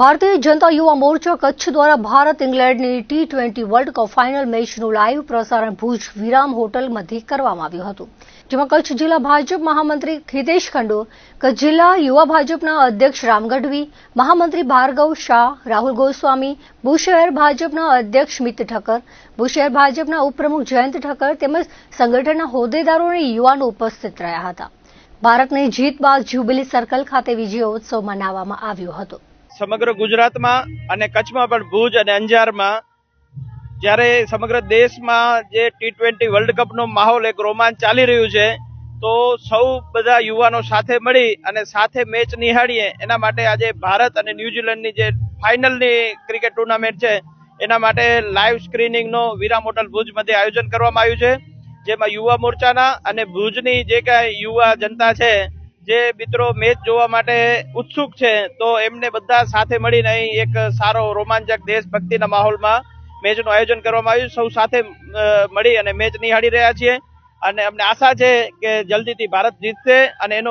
ભારતીય જનતા યુવા મોરચા કચ્છ દ્વારા ભારત ઇંગ્લેન્ડની T20 વર્લ્ડ કપ ફાઇનલ મેચનું લાઈવ પ્રસારણ ભુજ વિરામ હોટલમાંથી કરવામાં આવ્યું હતું, જેમાં કચ્છ જિલ્લા ભાજપ મહામંત્રી હિતેશ ખંડોર, કચ્છ જિલ્લા યુવા ભાજપના અધ્યક્ષ રામ ગઢવી, મહામંત્રી ભાર્ગવ શાહ, રાહુલ ગોસ્વામી, ભુજ શહેર ભાજપના અધ્યક્ષ મિત ઠક્કર, ભુજ શહેર ભાજપના ઉપપ્રમુખ જયંત ઠક્કર તેમજ સંગઠનના હોદ્દેદારો અને યુવાનો ઉપસ્થિત રહ્યા હતા. ભારતની જીત બાદ જ્યુબિલી સર્કલ ખાતે વિજયોત્સવ મનાવવામાં આવ્યો હતો. સમગ્ર ગુજરાતમાં અને કચ્છમાં પણ ભુજ અને અંજારમાં જ્યારે સમગ્ર દેશમાં જે T20 વર્લ્ડ કપનો માહોલ એક રોમાંચ ચાલી રહ્યું છે, તો સૌ બધા યુવાનો સાથે મળી અને સાથે મેચ નિહાળીએ એના માટે આજે ભારત અને ન્યુઝીલેન્ડની જે ફાઇનલની ક્રિકેટ ટુર્નામેન્ટ છે એના માટે લાઈવ સ્ક્રીનિંગનો વિરામ હોટલ ભુજ મધ્યે આયોજન કરવામાં આવ્યું છે, જેમાં યુવા મોરચાના અને ભુજની જે કાંઈ યુવા જનતા છે જે મિત્રો મેચ જોવા માટે ઉત્સુક છે, તો એમને બધા સાથે મળીને અહીં એક સારો રોમાંચક દેશભક્તિના માહોલમાં મેચનું આયોજન કરવામાં આવ્યું. સૌ સાથે મળી અને મેચ નિહાળી રહ્યા છીએ અને અમને આશા છે કે જલ્દીથી ભારત જીતશે અને એનો